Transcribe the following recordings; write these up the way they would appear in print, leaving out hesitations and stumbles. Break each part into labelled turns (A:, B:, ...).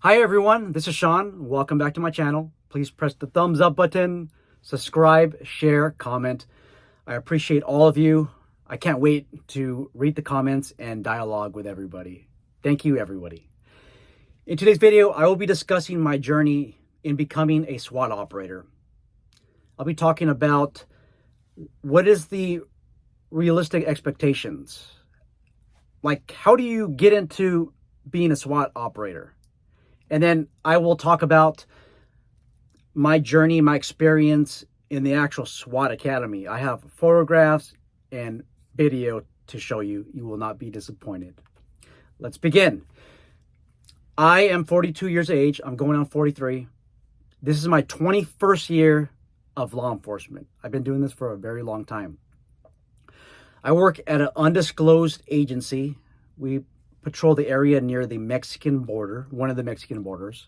A: Hi everyone, this is Sean. Welcome back to my channel. Please press the thumbs up button, subscribe, share, comment. I appreciate all of you. I can't wait to read the comments and dialogue with everybody. Thank you, everybody. In today's video, I will be discussing my journey in becoming a SWAT operator. I'll be talking about what is the realistic expectations. Like, how do you get into being a SWAT operator? And then I will talk about my journey, my experience in the actual SWAT Academy. I have photographs and video to show you. You will not be disappointed. Let's begin. I am 42 years of age. I'm going on 43. This is my 21st year of law enforcement. I've been doing this for a very long time. I work at an undisclosed agency. We patrol the area near the Mexican border, one of the Mexican borders.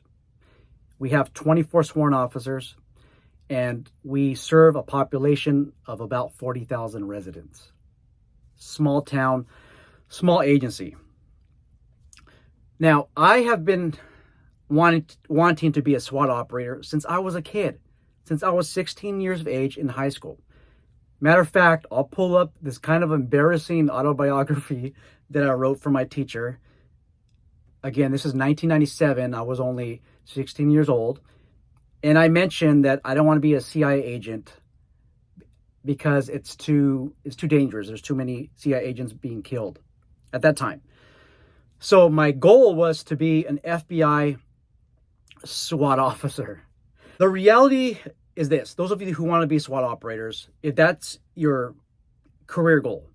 A: We have 24 sworn officers, and we serve a population of about 40,000 residents. Small town, small agency. Now, I have been wanting to be a SWAT operator since I was a kid, since I was 16 years of age in high school. Matter of fact, I'll pull up this kind of embarrassing autobiography that I wrote for my teacher. Again, this is 1997. I was only 16 years old. And I mentioned that I don't want to be a CIA agent because it's too dangerous. There's too many CIA agents being killed at that time. So my goal was to be an FBI SWAT officer. The reality is this. Those of you who want to be SWAT operators, if that's your career goal,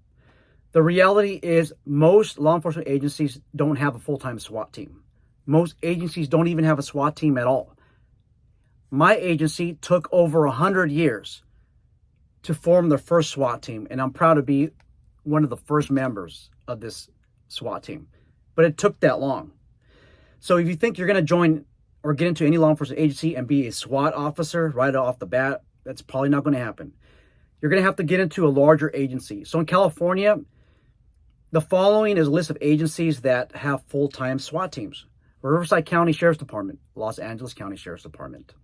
A: the reality is most law enforcement agencies don't have a full-time SWAT team. Most agencies don't even have a SWAT team at all. My agency took over 100 years to form the first SWAT team, and I'm proud to be one of the first members of this SWAT team. But it took that long. So if you think you're going to join or get into any law enforcement agency and be a SWAT officer right off the bat, that's probably not going to happen. You're going to have to get into a larger agency. So in California, the following is a list of agencies that have full-time SWAT teams. Riverside County Sheriff's Department, Los Angeles County Sheriff's Department,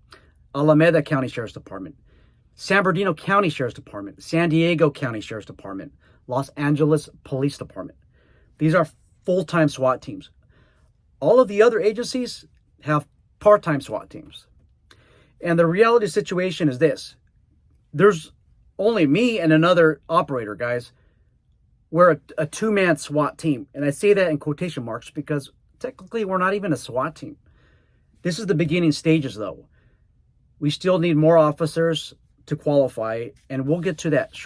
A: Alameda County Sheriff's Department, San Bernardino County Sheriff's Department, San Diego County Sheriff's Department, Los Angeles Police Department. These are full-time SWAT teams. All of the other agencies have part-time SWAT teams. And the reality situation is this. There's only me and another operator, guys. We're a two-man SWAT team. And I say that in quotation marks because technically we're not even a SWAT team. This is the beginning stages, though. We still need more officers to qualify, and we'll get to that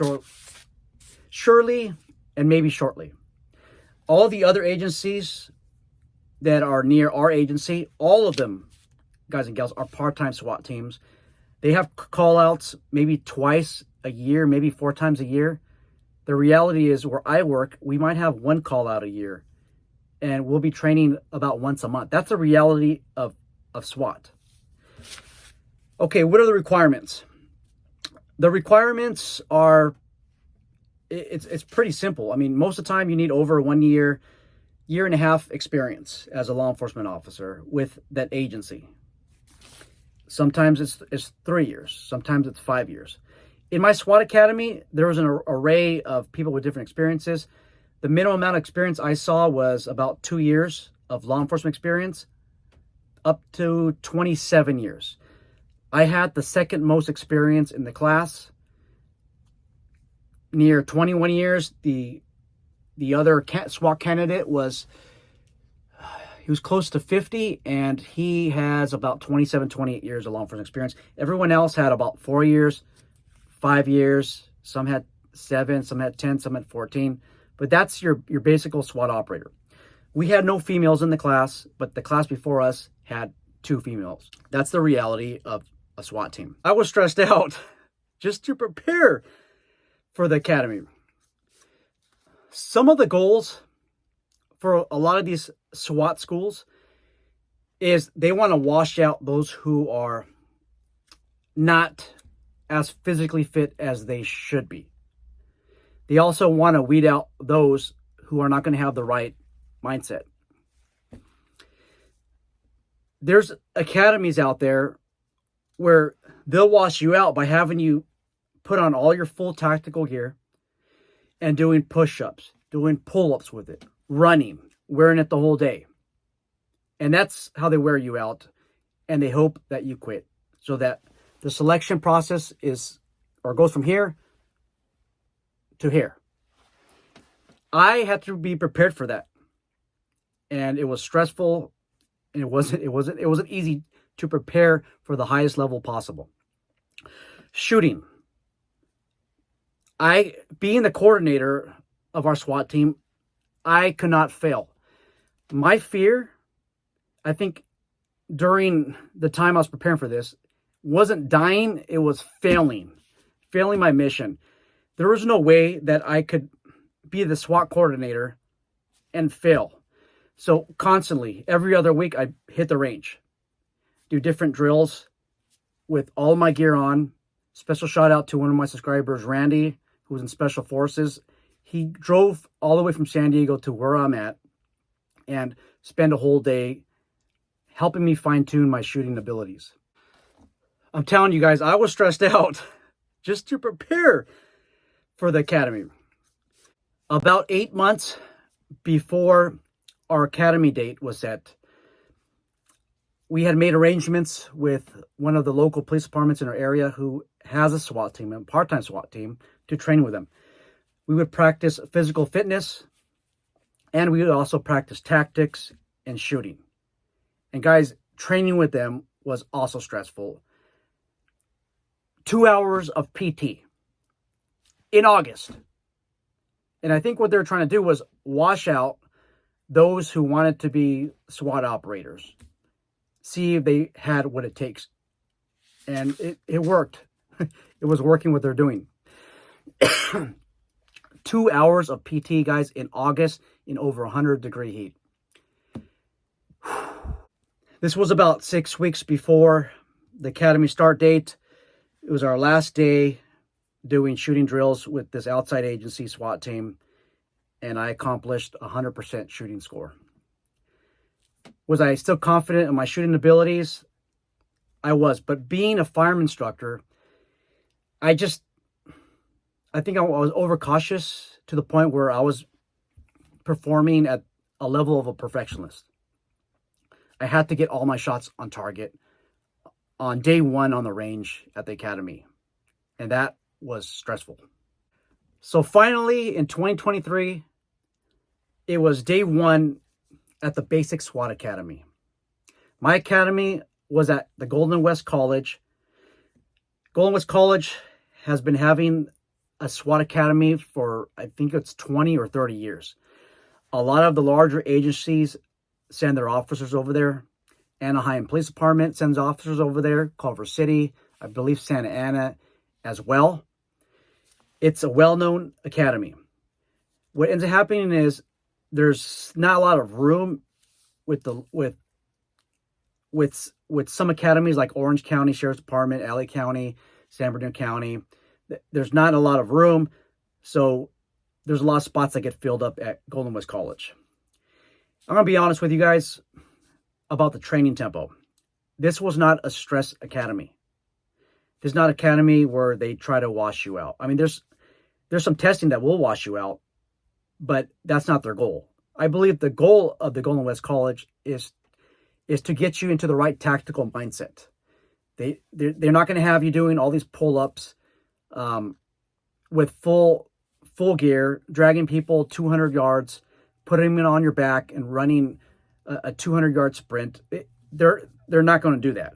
A: surely and maybe shortly. All the other agencies that are near our agency, all of them, guys and gals, are part-time SWAT teams. They have call-outs maybe twice a year, maybe 4 times a year. The reality is where I work, we might have one call-out a year, and we'll be training about once a month. That's the reality of SWAT. Okay, what are the requirements? The requirements are, it's pretty simple. I mean, most of the time you need over 1 year, year and a half experience as a law enforcement officer with that agency. Sometimes it's 3 years. Sometimes it's 5 years. In my SWAT Academy, there was an array of people with different experiences. The minimum amount of experience I saw was about 2 years of law enforcement experience, up to 27 years. I had the second most experience in the class, near 21 years. The other SWAT candidate he was close to 50, and he has about 27, 28 years of law enforcement experience. Everyone else had about 4 years, 5 years. Some had 7, some had 10, some had 14. But that's your basic SWAT operator. We had no females in the class, but the class before us had 2 females. That's the reality of a SWAT team. I was stressed out just to prepare for the academy. Some of the goals for a lot of these SWAT schools is they want to wash out those who are not as physically fit as they should be. They also want to weed out those who are not going to have the right mindset. There's academies out there where they'll wash you out by having you put on all your full tactical gear and doing push-ups, doing pull-ups with it, running, wearing it the whole day. And that's how they wear you out. And they hope that you quit, so that the selection process goes from here to here. I had to be prepared for that. And it was stressful, and it wasn't easy to prepare for the highest level possible. Shooting. Being the coordinator of our SWAT team, I could not fail. My fear, I think, during the time I was preparing for this, wasn't dying, it was failing my mission. There was no way that I could be the SWAT coordinator and fail. So constantly, every other week, I hit the range, do different drills with all my gear on. Special shout out to one of my subscribers, Randy, who was in Special Forces. He drove all the way from San Diego to where I'm at and spent a whole day helping me fine-tune my shooting abilities. I'm telling you guys, I was stressed out just to prepare for the academy. About 8 months before our academy date was set, we had made arrangements with one of the local police departments in our area who has a SWAT team, a part-time SWAT team, to train with them. We would practice physical fitness, and we would also practice tactics and shooting. And guys, training with them was also stressful. 2 hours of PT in August. And I think what they're trying to do was wash out those who wanted to be SWAT operators. See if they had what it takes. And it worked. It was working what they're doing. 2 hours of PT, guys, in August in over 100-degree heat. This was about 6 weeks before the academy start date. It was our last day doing shooting drills with this outside agency SWAT team, and I accomplished 100% shooting score. Was I still confident in my shooting abilities? I was, but being a firearm instructor, I think I was overcautious to the point where I was performing at a level of a perfectionist. I had to get all my shots on target on day one on the range at the academy. And that was stressful. So finally, in 2023, it was day one at the Basic SWAT Academy. My academy was at the Golden West College. Golden West College has been having a SWAT Academy for, I think it's 20 or 30 years. A lot of the larger agencies send their officers over there. Anaheim Police Department sends officers over there. Culver City, I believe Santa Ana as well. It's a well-known academy. What ends up happening is there's not a lot of room with some academies like Orange County Sheriff's Department, LA County, San Bernardino County. There's not a lot of room, so there's a lot of spots that get filled up at Golden West College. I'm going to be honest with you guys about the training tempo. This was not a stress academy. This is not an academy where they try to wash you out. I mean, there's some testing that will wash you out, but that's not their goal. I believe the goal of the Golden West College is to get you into the right tactical mindset. They're not going to have you doing all these pull-ups with full gear, dragging people 200 yards, putting them on your back and running a 200-yard sprint. They're not going to do that.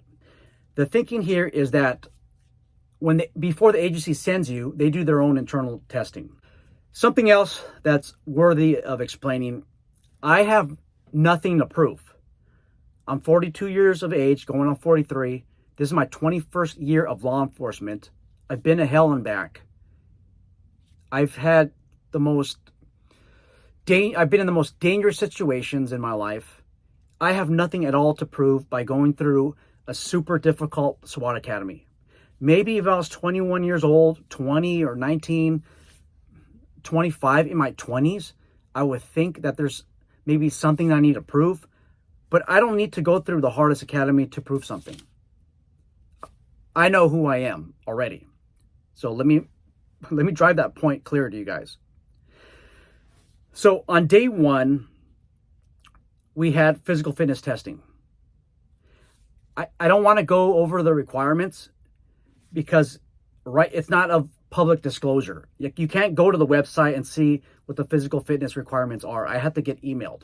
A: The thinking here is that before the agency sends you, they do their own internal testing. Something else that's worthy of explaining, I have nothing to prove. I'm 42 years of age, going on 43. This is my 21st year of law enforcement. I've been to hell and back. I've been in the most dangerous situations in my life. I have nothing at all to prove by going through a super difficult SWAT academy. Maybe if I was 21 years old, 20 or 19, 25 in my 20s, I would think that there's maybe something I need to prove. But I don't need to go through the hardest academy to prove something. I know who I am already. So let me drive that point clear to you guys. So on day one, we had physical fitness testing. I don't want to go over the requirements because it's not a public disclosure. You can't go to the website and see what the physical fitness requirements are. I have to get emailed.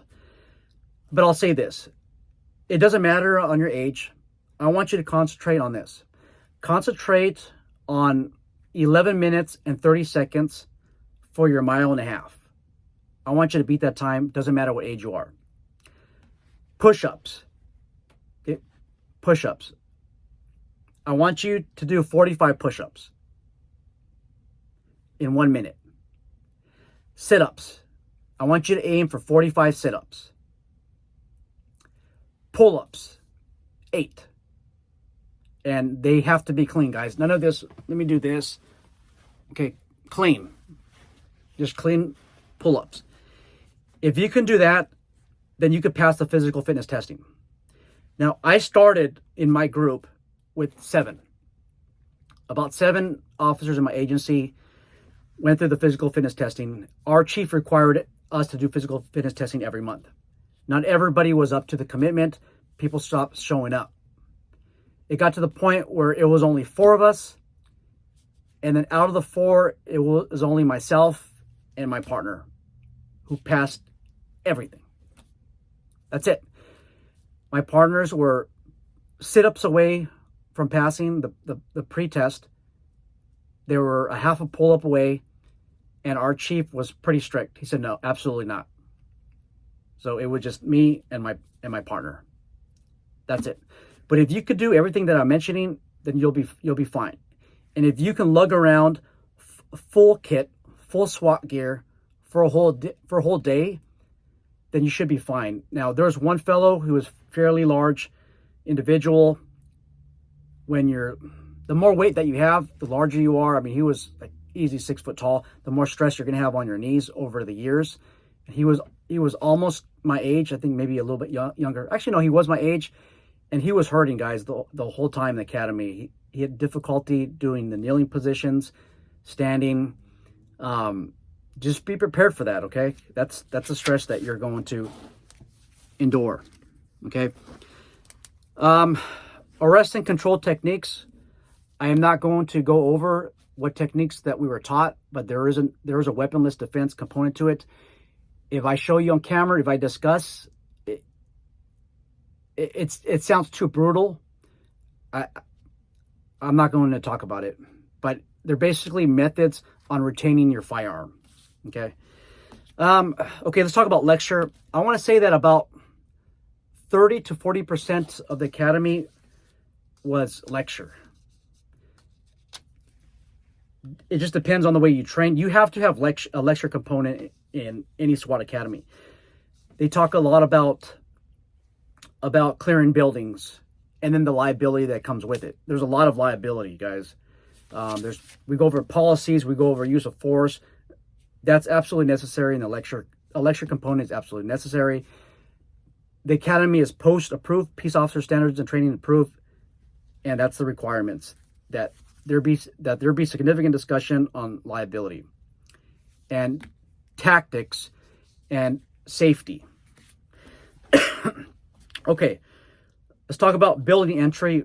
A: But I'll say this. It doesn't matter on your age. I want you to concentrate on this. Concentrate on 11 minutes and 30 seconds for your 1.5 miles. I want you to beat that time. Doesn't matter what age you are. Push-ups. Okay? Push-ups. I want you to do 45 push-ups in 1 minute. Sit-ups. I want you to aim for 45 sit-ups. Pull-ups. 8. And they have to be clean, guys. None of this, let me do this. Okay, clean. Just clean pull-ups. If you can do that, then you could pass the physical fitness testing. Now, I started in my group with 7. About 7 officers in my agency went through the physical fitness testing. Our chief required us to do physical fitness testing every month. Not everybody was up to the commitment. People stopped showing up. It got to the point where it was only 4 of us. And then out of the 4, it was only myself and my partner who passed everything. That's it. My partners were sit-ups away from passing the pre-test. They were a half a pull-up away, and our chief was pretty strict. He said, no, absolutely not. So it was just me and my partner. That's it. But if you could do everything that I'm mentioning, then you'll be fine. And if you can lug around full kit, full SWAT gear for a whole day, then you should be fine. Now, there's one fellow who was fairly large individual. The more weight that you have, the larger you are. I mean, he was like easy 6 foot tall. The more stress you're going to have on your knees over the years. He was almost my age. I think maybe a little bit younger. Actually, no, he was my age. And he was hurting, guys, the whole time in the academy. He had difficulty doing the kneeling positions, standing. Just be prepared for that, okay? That's a stress that you're going to endure, okay? Arrest and control techniques. I am not going to go over what techniques that we were taught, but there is a weaponless defense component to it. If I show you on camera, if I discuss, it sounds too brutal. I'm not going to talk about it, but they're basically methods on retaining your firearm. Okay. Okay, let's talk about lecture. I want to say that about 30 to 40% of the academy was lecture. It just depends on the way you train. You have to have a lecture component in any SWAT academy. They talk a lot about clearing buildings and then the liability that comes with it. There's a lot of liability, guys. We go over policies, we go over use of force. That's absolutely necessary in the lecture. A lecture component is absolutely necessary. The academy is post-approved, peace officer standards and training approved, and that's the requirements. That there be significant discussion on liability and tactics and safety. Okay, let's talk about building entry.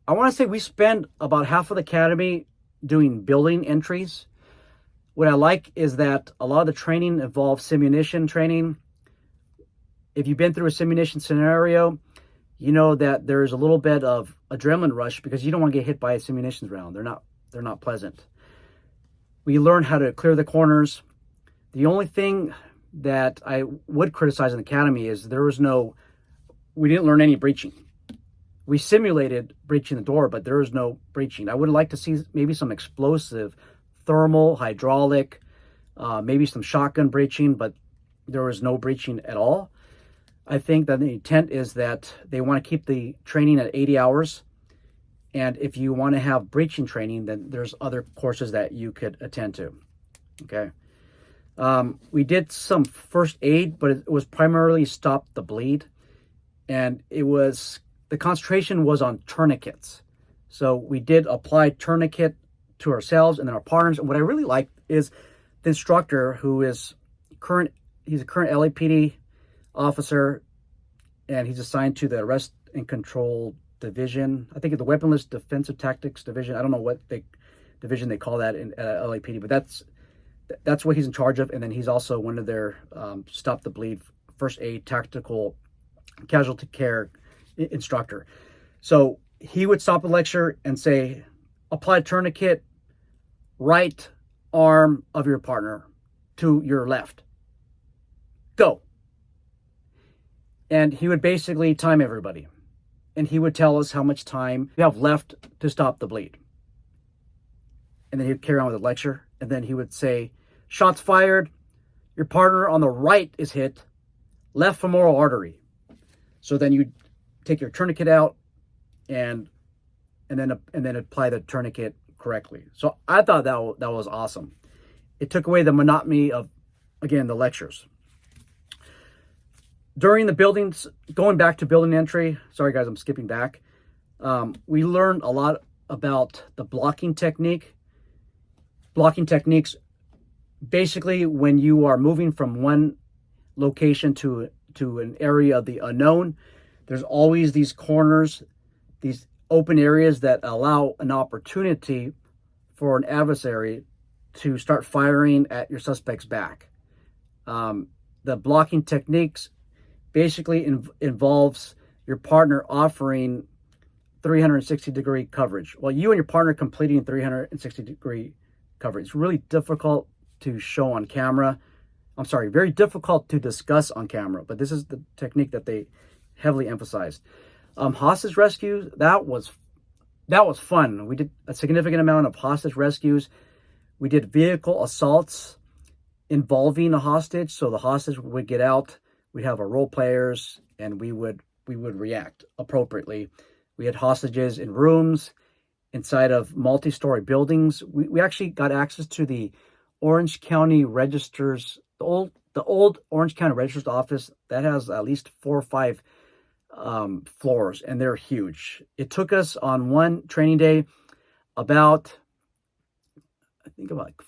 A: I want to say we spend about half of the academy doing building entries. What I like is that a lot of the training involves simunition training. If you've been through a simunition scenario, you know that there's a little bit of adrenaline rush because you don't want to get hit by a simunitions round. They're not pleasant. We learn how to clear the corners. The only thing that I would criticize in the academy is we didn't learn any breaching. We simulated breaching the door, but there was no breaching. I would like to see maybe some explosive, thermal, hydraulic, maybe some shotgun breaching, but there was no breaching at all. I think that the intent is that they want to keep the training at 80 hours. And if you want to have breaching training, then there's other courses that you could attend to. Okay. We did some first aid, but it was primarily stop the bleed. and the concentration was on tourniquets. So we did apply tourniquet to ourselves and then our partners. And what I really liked is the instructor, who is he's a current LAPD officer, and he's assigned to the Arrest and Control Division. I think it's the Weaponless Defensive Tactics Division. I don't know what division they call that in LAPD, but that's what he's in charge of. And then he's also one of their Stop the Bleed first aid tactical casualty care instructor. So he would stop the lecture and say, apply tourniquet, right arm of your partner to your left. Go. And he would basically time everybody. And he would tell us how much time you have left to stop the bleed. And then he would carry on with the lecture. And then he would say, shots fired, your partner on the right is hit, left femoral artery. So then you take your tourniquet out and then apply the tourniquet correctly. So I thought that was awesome. It took away the monotony of, again, the lectures. During the buildings, going back to building entry, sorry guys, I'm skipping back. We learned a lot about the blocking technique. Blocking techniques, basically when you are moving from one location to an area of the unknown, there's always these corners, these open areas that allow an opportunity for an adversary to start firing at your suspect's back. The blocking techniques basically involves your partner offering 360-degree coverage. Well, you and your partner completing 360-degree coverage. It's really difficult to show on camera. I'm sorry, very difficult to discuss on camera, but this is the technique that they heavily emphasized. Hostage rescues, that was fun. We did a significant amount of hostage rescues. We did vehicle assaults involving a hostage. So the hostage would get out. We'd have our role players, and we would react appropriately. We had hostages in rooms, inside of multi-story buildings. We actually got access to the Orange County Registers, the old Orange County Register's office that has at least 4 or 5 floors, and they're huge. It took us on one training day about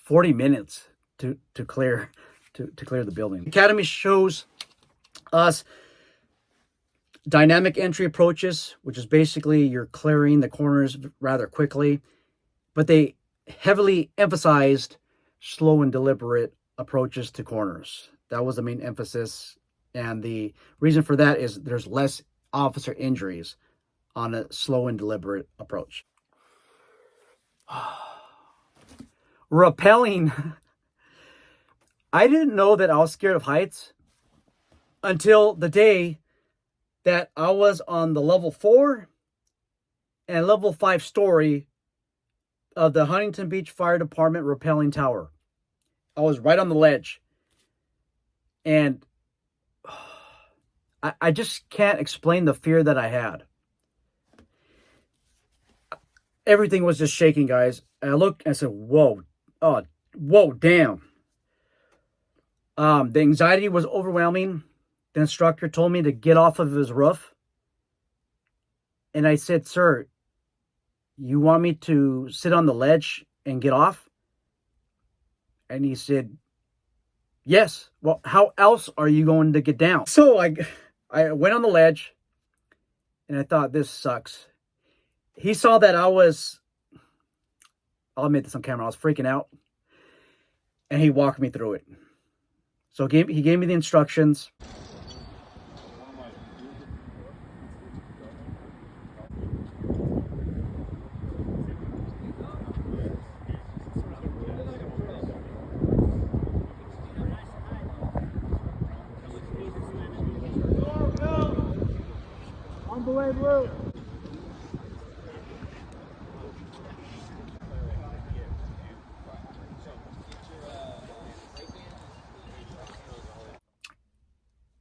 A: 40 minutes to clear the building. The Academy shows us dynamic entry approaches, which is basically you're clearing the corners rather quickly, but they heavily emphasized slow and deliberate approaches to corners. That was the main emphasis, and the reason for that is there's less officer injuries on a slow and deliberate approach. Rappelling. I didn't know that I was scared of heights until the day that I was on the level 4 and level 5 story of the Huntington Beach Fire Department rappelling tower. I was right on the ledge. And I just can't explain the fear that I had. Everything was just shaking, guys. And I looked and I said, whoa, damn. The anxiety was overwhelming. The instructor told me to get off of his roof. And I said, sir, you want me to sit on the ledge and get off? And he said, yes. Well, how else are you going to get down? So I went on the ledge and I thought, this sucks. He saw that I'll admit this on camera, I was freaking out. And he walked me through it. So he gave me the instructions. On the way, blue.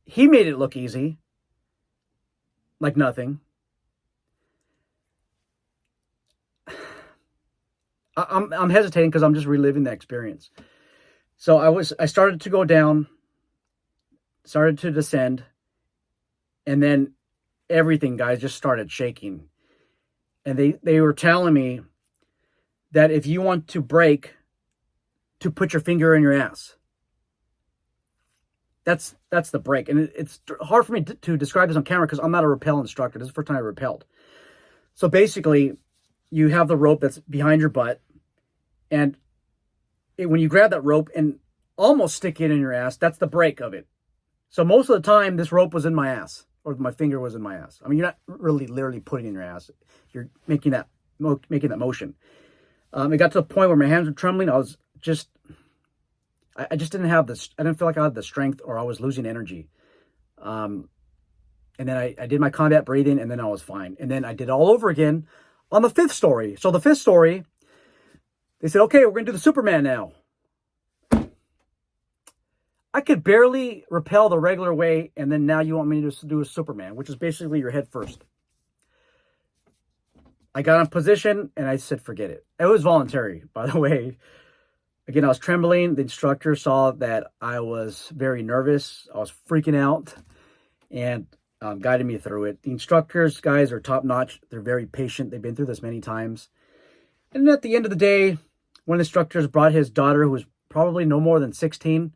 A: He made it look easy, like nothing. I'm hesitating because I'm just reliving the experience. So I started to go down, started to descend, and then everything, guys, just started shaking. And they were telling me that if you want to break, to put your finger in your ass. That's the break. And it's hard for me to describe this on camera because I'm not a rappel instructor. This is the first time I rappelled. So basically, you have the rope that's behind your butt, and when you grab that rope and almost stick it in your ass, that's the break of it. So most of the time, this rope was in my ass, or my finger was in my ass. I mean, you're not really literally putting it in your ass. You're making that motion. It got to the point where my hands were trembling. I just didn't have this. I didn't feel like I had the strength, or I was losing energy. And then I did my combat breathing, and then I was fine. And then I did it all over again on the fifth story. So the fifth story, they said, okay, we're going to do the Superman now. I could barely rappel the regular way, and then now you want me to do a Superman, which is basically your head first. I got in position, and I said, forget it. It was voluntary, by the way. Again, I was trembling. The instructor saw that I was very nervous. I was freaking out, and guided me through it. The instructors, guys, are top-notch. They're very patient. They've been through this many times. And at the end of the day, one of the instructors brought his daughter, who was probably no more than 16,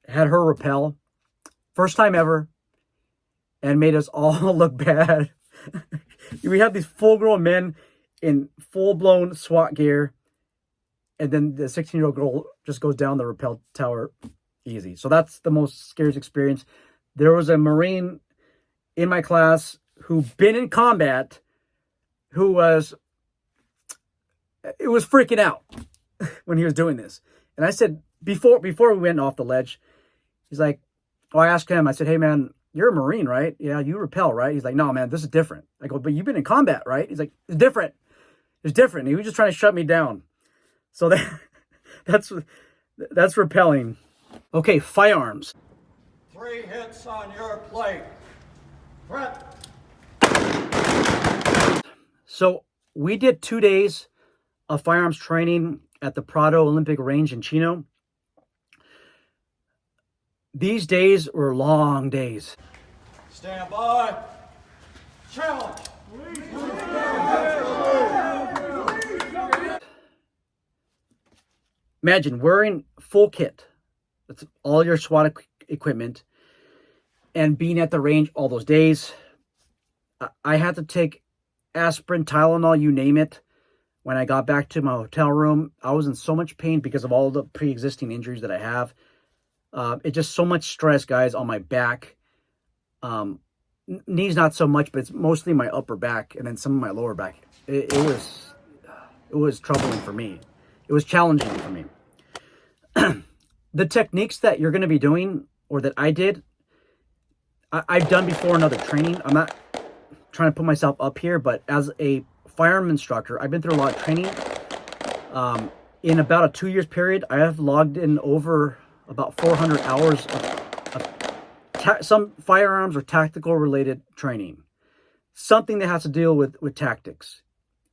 A: had her rappel, first time ever, and made us all look bad. We have these full-grown men in full-blown SWAT gear, and then the 16-year-old girl just goes down the rappel tower easy. So that's the most scariest experience. There was a Marine in my class who'd been in combat, who was freaking out when he was doing this. And I said, before we went off the ledge, he's like, I asked him, I said, hey man, you're a Marine, right? Yeah, you rappel, right? He's like, no man, this is different. I go, but you've been in combat, right? He's like, it's different. It's different. He was just trying to shut me down. So that's rappelling. Okay, firearms.
B: 3 hits on your plate. Threat.
A: So we did 2 days of firearms training at the Prado Olympic Range in Chino. These days were long days.
B: Stand by. Challenge.
A: Imagine wearing full kit. That's all your SWAT equipment. And being at the range all those days. I had to take aspirin, Tylenol, you name it. When I got back to my hotel room, I was in so much pain because of all the pre-existing injuries that I have. It's just so much stress, guys, on my back. Knees not so much, but it's mostly my upper back and then some of my lower back. It was troubling for me. It was challenging for me. The techniques that you're going to be doing, or that I did, I've done before in other training. I'm not trying to put myself up here, but as a firearm instructor, I've been through a lot of training. In about a 2 years period, I have logged in over about 400 hours of some firearms or tactical related training. Something that has to deal with tactics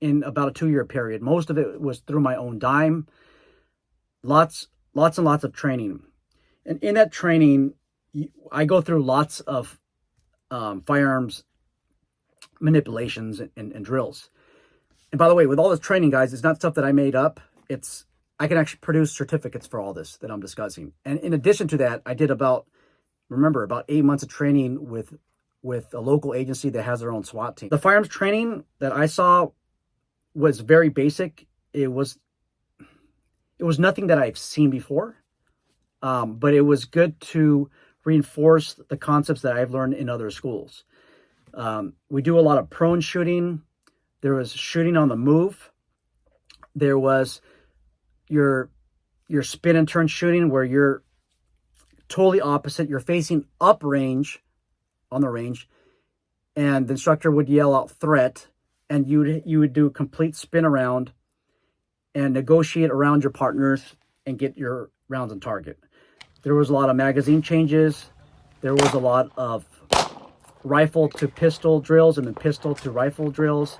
A: in about a 2 year period. Most of it was through my own dime. Lots and lots of training. And in that training, I go through lots of firearms manipulations and drills. And by the way, with all this training, guys, it's not stuff that I made up. I can actually produce certificates for all this that I'm discussing. And in addition to that, I did about 8 months of training with a local agency that has their own SWAT team. The firearms training that I saw was very basic. It was nothing that I've seen before, but it was good to reinforce the concepts that I've learned in other schools. We do a lot of prone shooting. There was shooting on the move. There was your spin and turn shooting, where you're totally opposite. You're facing up range on the range, and the instructor would yell out threat, and you would do a complete spin around and negotiate around your partners and get your rounds on target. There was a lot of magazine changes. There was a lot of rifle to pistol drills and then pistol to rifle drills.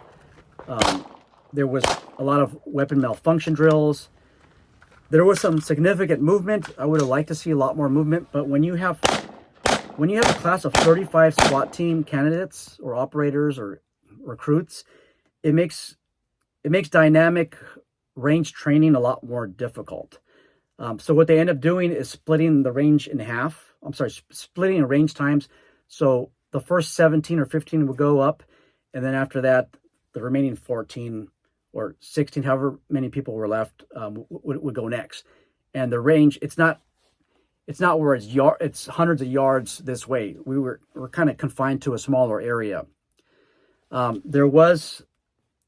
A: There was a lot of weapon malfunction drills. There was some significant movement. I would have liked to see a lot more movement, but when you have when you have a class of 35 SWAT team candidates or operators or recruits, it makes dynamic range training a lot more difficult. So what they end up doing is splitting the range in half. I'm sorry, splitting range times. So the first 17 or 15 will go up, and then after that, the remaining 14 or 16, however many people were left, would go next. And the range, it's not where it's hundreds of yards this way. We're kind of confined to a smaller area. There was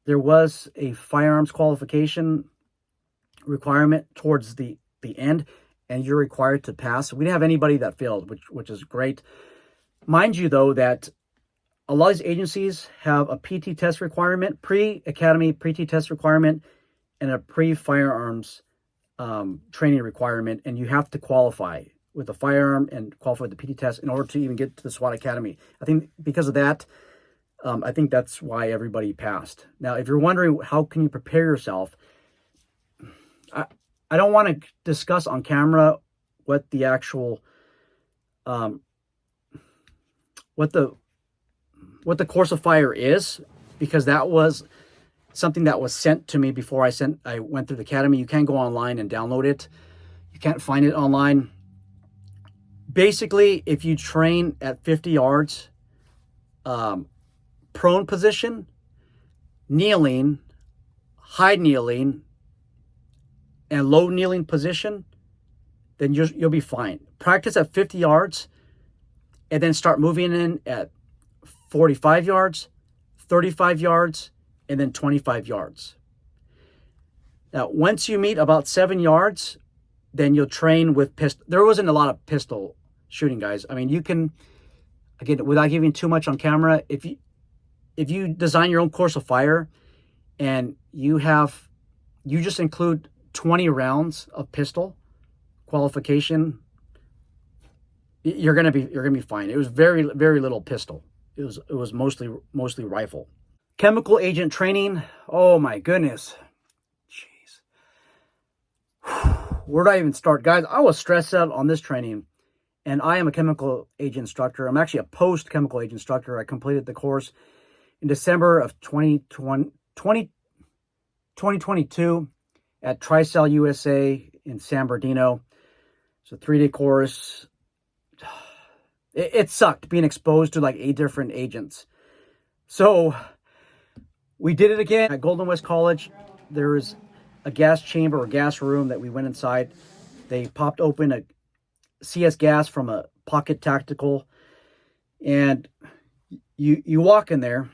A: a firearms qualification requirement towards the end, and you're required to pass. We didn't have anybody that failed, which is great. Mind you, though, that a lot of these agencies have a PT test requirement, pre-academy PT test requirement, and a pre-firearms training requirement, and you have to qualify with the firearm and qualify with the PT test in order to even get to the SWAT Academy. I think because of that, I think that's why everybody passed. Now, if you're wondering how can you prepare yourself, I don't want to discuss on camera what the actual what the course of fire is, because that was something that was sent to me before I went through the academy. You can't go online and download it. You can't find it online. Basically, if you train at 50 yards, prone position, kneeling, high kneeling, and low kneeling position, then you'll be fine. Practice at 50 yards, and then start moving in at 45 yards, 35 yards, and then 25 yards. Now, once you meet about 7 yards, then you'll train with pistol. There wasn't a lot of pistol shooting, guys. I mean, you can, again, without giving too much on camera, if you design your own course of fire and you just include 20 rounds of pistol qualification, you're gonna be fine. It was very, very little pistol. It was mostly rifle. Chemical agent training. Oh my goodness. Jeez. Where do I even start? Guys, I was stressed out on this training, and I am a chemical agent instructor. I'm actually a post-chemical agent instructor. I completed the course in December of 2022 at Tricell USA in San Bernardino. It's a 3-day course. It sucked being exposed to like 8 different agents. So we did it again at Golden West College. There was a gas chamber or gas room that we went inside. They popped open a CS gas from a pocket tactical, and you walk in there.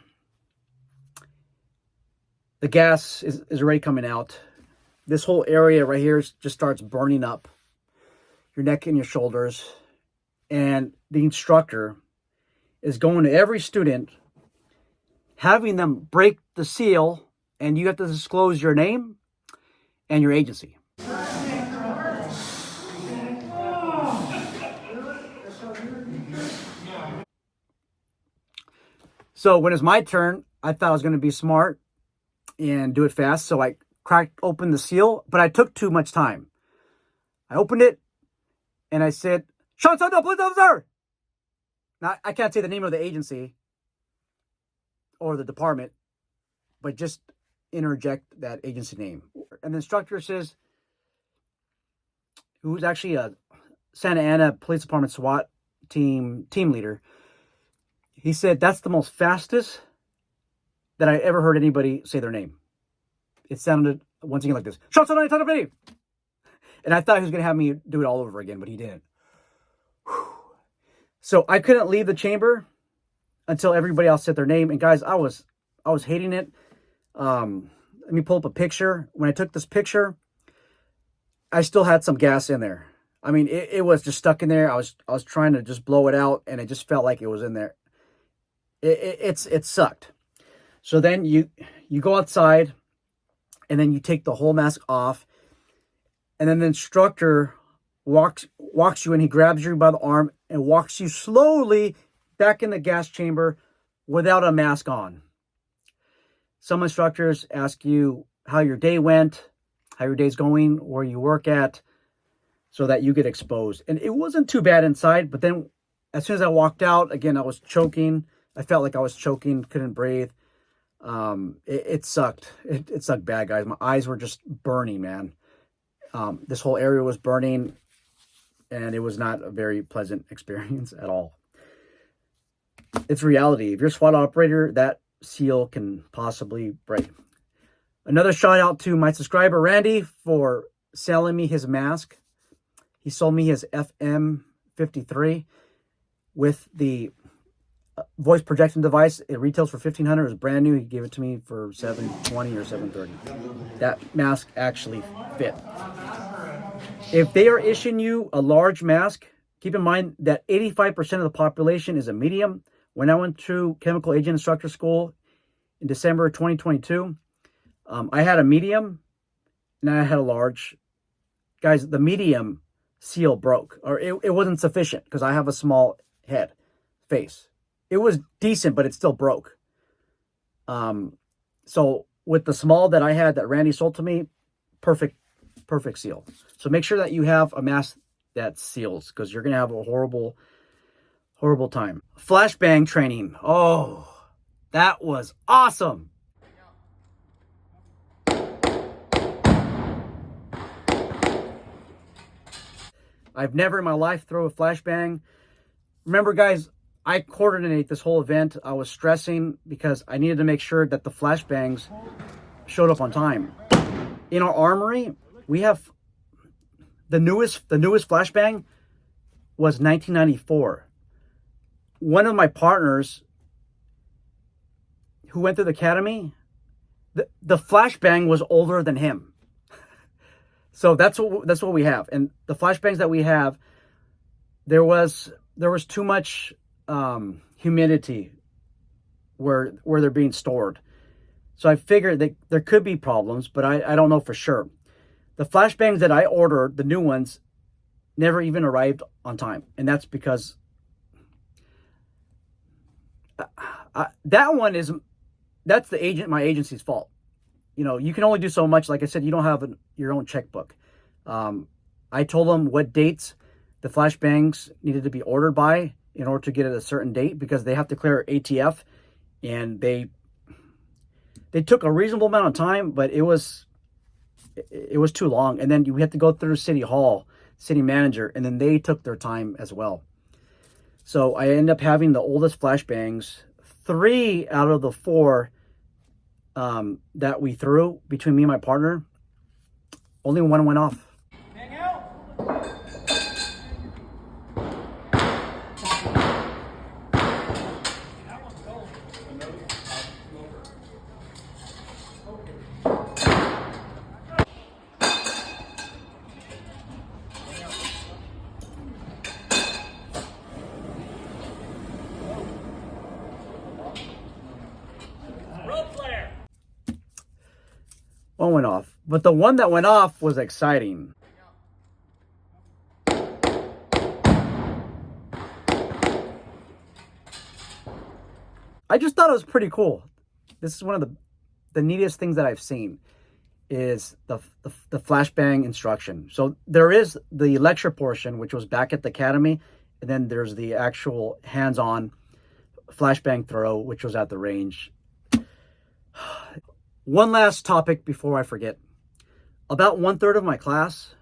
A: The gas is already coming out. This whole area right here just starts burning up your neck and your shoulders. And the instructor is going to every student, having them break the seal, and you have to disclose your name and your agency. So when it's my turn, I thought I was going to be smart and do it fast. So I cracked open the seal, but I took too much time. I opened it and I said, "Sean Sundell, police officer!" Now, I can't say the name of the agency or the department, but just interject that agency name. And the instructor says, who's actually a Santa Ana Police Department SWAT team leader, he said, "That's the most fastest that I ever heard anybody say their name." It sounded once again like this: "Sean Sundell, Santa Fe!" And I thought he was going to have me do it all over again, but he didn't. So I couldn't leave the chamber until everybody else said their name. And guys, I was hating it. Let me pull up a picture. When I took this picture, I still had some gas in there. I mean, it was just stuck in there. I was trying to just blow it out, and it just felt like it was in there. It sucked. So then you go outside, and then you take the whole mask off, and then the instructor walks you in. He grabs you by the arm and walks you slowly back in the gas chamber without a mask on. Some instructors ask you how your day went, how your day's going, where you work at, so that you get exposed. And it wasn't too bad inside, but then as soon as I walked out, again, I was choking. I felt like I was choking, couldn't breathe. It sucked. It sucked bad, guys. My eyes were just burning, man. This whole area was burning, and it was not a very pleasant experience at all. It's reality. If you're a SWAT operator, that seal can possibly break. Another shout out to my subscriber, Randy, for selling me his mask. He sold me his FM53 with the voice projection device. It retails for $1,500. It was brand new. He gave it to me for $720 or $730. That mask actually fit. If they are issuing you a large mask, keep in mind that 85% of the population is a medium. When I went through chemical agent instructor school in December of 2022, I had a medium and I had a large. Guys, the medium seal broke, or it wasn't sufficient because I have a small head, face. It was decent, but it still broke. So with the small that I had that Randy sold to me, perfect seal. So make sure that you have a mask that seals, because you're going to have a horrible time. Flashbang training. Oh, that was awesome. I've never in my life thrown a flashbang. Remember, guys, I coordinate this whole event. I was stressing because I needed to make sure that the flashbangs showed up on time. In our armory, we have the newest flashbang was 1994. One of my partners who went through the academy, the flashbang was older than him. So that's what we have. And the flashbangs that we have, there was too much humidity where they're being stored. So I figured that there could be problems, but I don't know for sure. The flashbangs that I ordered, the new ones, never even arrived on time. And that's because that's my agency's fault. You know, you can only do so much. Like I said, you don't have your own checkbook. I told them what dates the flashbangs needed to be ordered by in order to get at a certain date, because they have to clear ATF, and they took a reasonable amount of time, but it was too long. And then we had to go through City Hall, city manager, and then they took their time as well. So I ended up having the oldest flashbangs. 3 out of the 4 that we threw between me and my partner, only one went off.
B: Hang out. Rope flare.
A: One went off, but the one that went off was exciting. I just thought it was pretty cool. This is one of the neatest things that I've seen, is the flashbang instruction. So there is the lecture portion, which was back at the academy, and then there's the actual hands-on flashbang throw, which was at the range. One last topic before I forget. About 1/3 of my class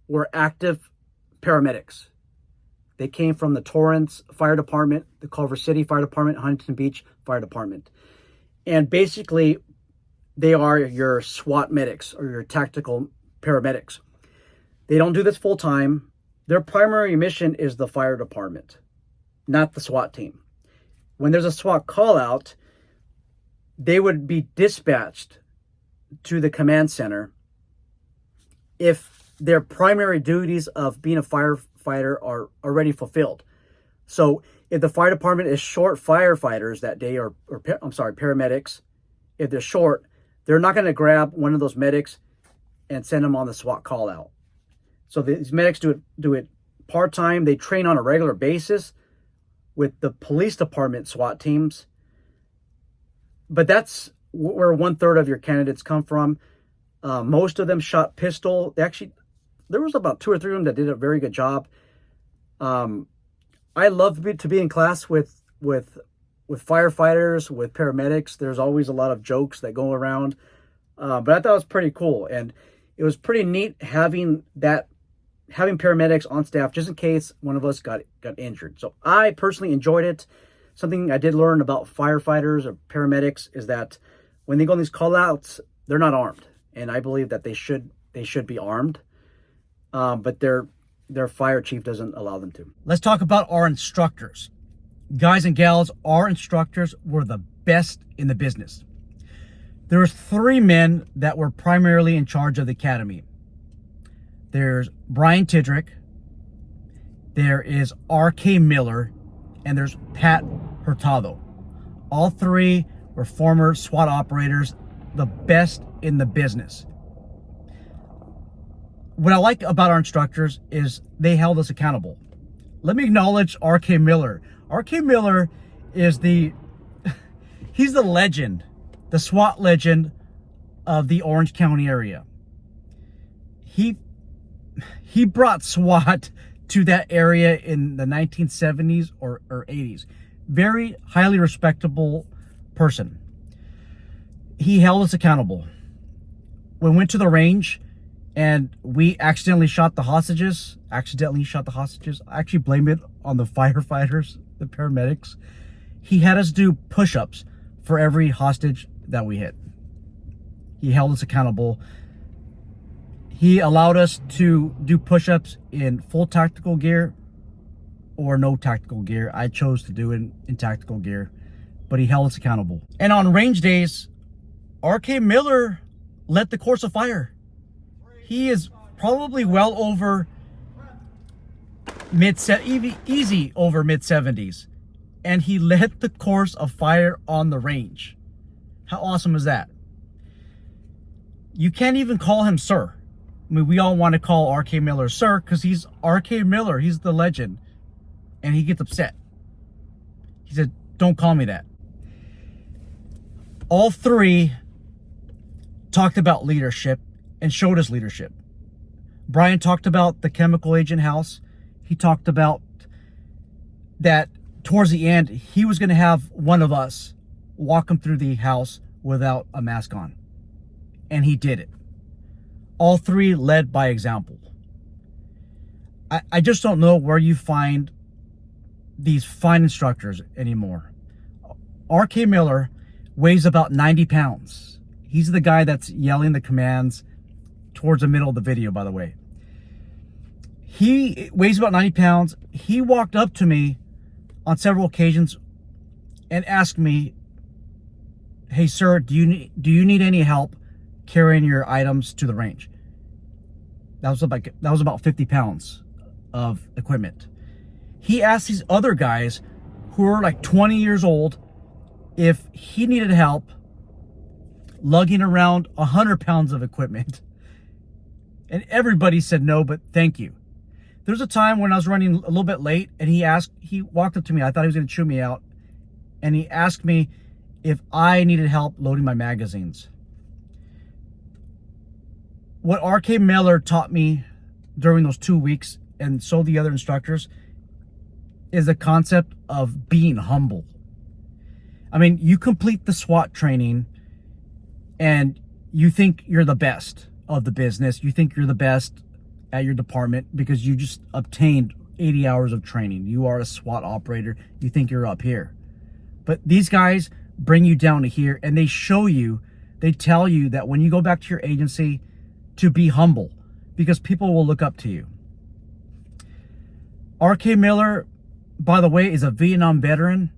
A: were active paramedics. They came from the Torrance Fire Department, the Culver City Fire Department, Huntington Beach Fire Department. And basically, they are your SWAT medics, or your tactical paramedics. They don't do this full time. Their primary mission is the fire department, not the SWAT team. When there's a SWAT call out, they would be dispatched to the command center if their primary duties of being a firefighter are already fulfilled. So if the fire department is short firefighters that day, or paramedics, if they're short, they're not going to grab one of those medics and send them on the SWAT call out. So these medics do it part-time. They train on a regular basis with the police department SWAT teams. But that's where 1/3 of your candidates come from. Most of them shot pistol. There was about 2 or 3 of them that did a very good job. I love to be in class with firefighters, with paramedics. There's always a lot of jokes that go around, but I thought it was pretty cool, and it was pretty neat having paramedics on staff just in case one of us got injured. So I personally enjoyed it. Something I did learn about firefighters or paramedics is that when they go on these call outs, they're not armed, and I believe that they should be armed, but their fire chief doesn't allow them to. Let's talk about our instructors. Guys and gals, our instructors were the best in the business. There was 3 men that were primarily in charge of the academy. There's Brian Tidrick, there is R.K. Miller, and there's Pat Hurtado. All 3 were former SWAT operators, the best in the business. What I like about our instructors is they held us accountable. Let me acknowledge R.K. Miller. R.K. Miller is he's the legend, the SWAT legend of the Orange County area. He brought SWAT to that area in the 1970s or 80s. Very highly respectable person. He held us accountable. We went to the range and we accidentally shot the hostages. I actually blame it on the firefighters, the paramedics. He had us do push-ups for every hostage that we hit. He held us accountable. He allowed us to do push-ups in full tactical gear or no tactical gear. I chose to do it in tactical gear, but he held us accountable. And on range days, R.K. Miller led the course of fire. He is probably well over easy over mid-70s. And he led the course of fire on the range. How awesome is that? You can't even call him sir. I mean, we all want to call R.K. Miller sir because he's R.K. Miller. He's the legend. And he gets upset. He said, don't call me that. All 3 talked about leadership and showed us leadership. Brian talked about the chemical agent house. He talked about that towards the end, he was going to have one of us walk him through the house without a mask on. And he did it. All 3 led by example. I just don't know where you find these fine instructors anymore. R.K. Miller weighs about 90 pounds. He's the guy that's yelling the commands towards the middle of the video, by the way. He weighs about 90 pounds. He walked up to me on several occasions and asked me, hey, sir, do you need any help carrying your items to the range? That was about 50 pounds of equipment. He asked these other guys who were like 20 years old if he needed help lugging around 100 pounds of equipment. And everybody said no, but thank you. There was a time when I was running a little bit late and he walked up to me. I thought he was going to chew me out. And he asked me if I needed help loading my magazines. What R.K. Miller taught me during those 2 weeks, and so the other instructors, is the concept of being humble. I mean, you complete the SWAT training and you think you're the best of the business. You think you're the best at your department because you just obtained 80 hours of training. You are a SWAT operator. You think you're up here. But these guys bring you down to here and they show you, they tell you that when you go back to your agency to be humble because people will look up to you. R.K. Miller, by the way, is a Vietnam veteran.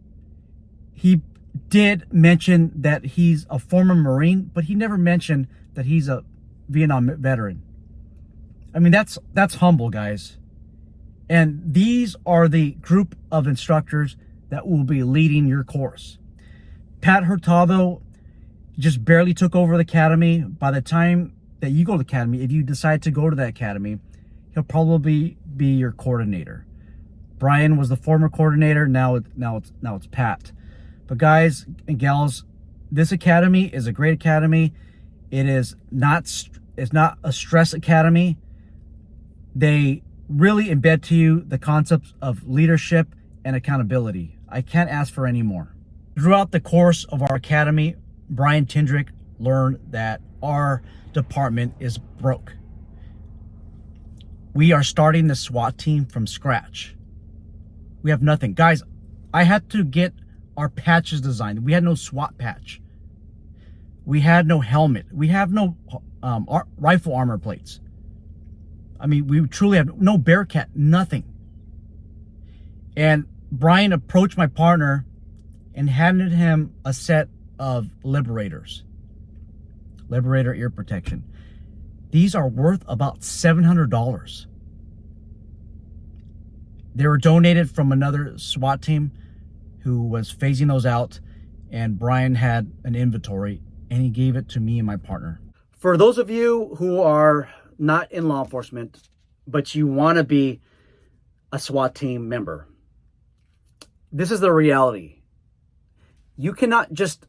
A: He did mention that he's a former Marine, but he never mentioned that he's a Vietnam veteran. I mean, that's humble, guys. And these are the group of instructors that will be leading your course. Pat Hurtado just barely took over the academy. By the time that you go to the academy, if you decide to go to that academy, he'll probably be your coordinator. Brian was the former coordinator. Now it's Pat. But guys and gals, this academy is a great academy. It's not a stress academy. They really embed to you the concepts of leadership and accountability. I can't ask for any more. Throughout the course of our academy, Brian Tindrick learned that our department is broke. We are starting the SWAT team from scratch. We have nothing. Guys, I had to get our patches designed. We had no SWAT patch. We had no helmet. We have no rifle armor plates. I mean, we truly have no Bearcat, nothing. And Brian approached my partner and handed him a set of Liberators. Liberator ear protection. These are worth about $700. They were donated from another SWAT team who was phasing those out, and Brian had an inventory, and he gave it to me and my partner. For those of you who are not in law enforcement, but you want to be a SWAT team member, this is the reality. You cannot just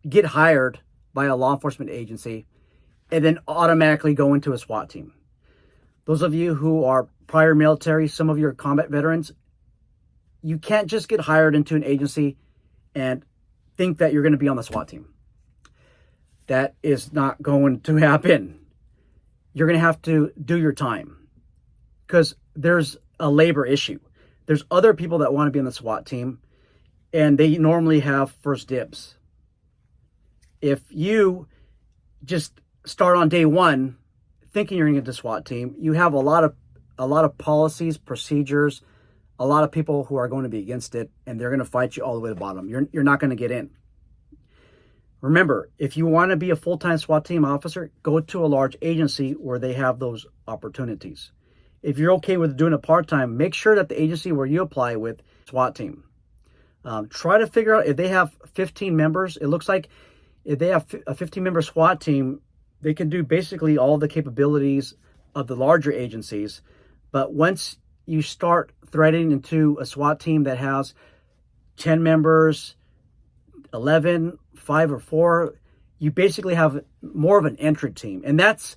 A: get hired by a law enforcement agency and then automatically go into a SWAT team. Those of you who are prior military, some of you are combat veterans, you can't just get hired into an agency and think that you're going to be on the SWAT team. That is not going to happen. You're going to have to do your time because there's a labor issue. There's other people that want to be on the SWAT team, and they normally have first dibs. If you just start on day one thinking you're going to get the SWAT team, you have a lot of policies, procedures, a lot of people who are going to be against it, and they're going to fight you all the way to the bottom. You're not going to get in. Remember, if you want to be a full-time SWAT team officer, go to a large agency where they have those opportunities. If you're okay with doing it part-time, make sure that the agency where you apply with SWAT team. Try to figure out if they have 15 members. It looks like if they have a 15-member SWAT team, they can do basically all the capabilities of the larger agencies. But once you start threading into a SWAT team that has 10 members, 11, 5 or 4, you basically have more of an entry team. And that's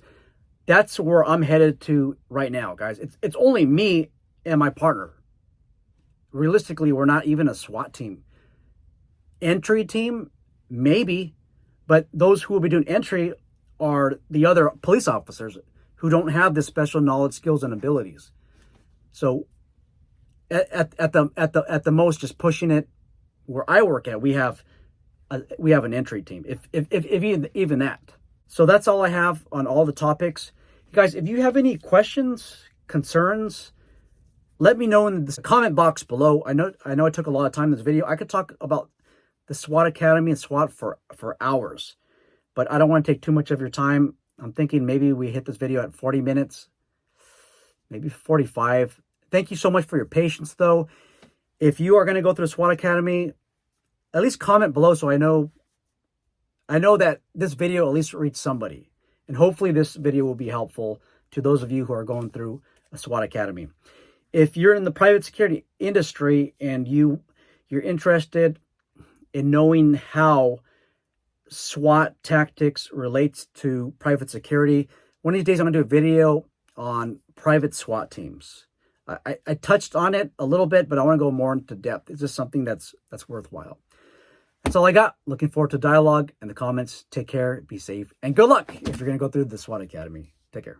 A: where I'm headed to right now, guys. It's only me and my partner. Realistically, we're not even a SWAT team. Entry team, maybe, but those who will be doing entry are the other police officers who don't have the special knowledge, skills, and abilities. So at the most, just pushing it where I work at, we have an entry team, if even that. So that's all I have on all the topics. Guys, if you have any questions, concerns, let me know in the comment box below. I know I took a lot of time in this video. I could talk about the SWAT Academy and SWAT for hours, but I don't want to take too much of your time. I'm thinking maybe we hit this video at 40 minutes, maybe 45. Thank you so much for your patience, though. If you are going to go through the SWAT Academy, at least comment below so I know that this video at least reached somebody. And hopefully this video will be helpful to those of you who are going through a SWAT Academy. If you're in the private security industry and you're interested in knowing how SWAT tactics relates to private security, one of these days I'm going to do a video on private SWAT teams. I touched on it a little bit, but I want to go more into depth. It's just something that's worthwhile. That's all I got. Looking forward to dialogue in the comments. Take care, be safe, and good luck if you're going to go through the SWAT Academy. Take care.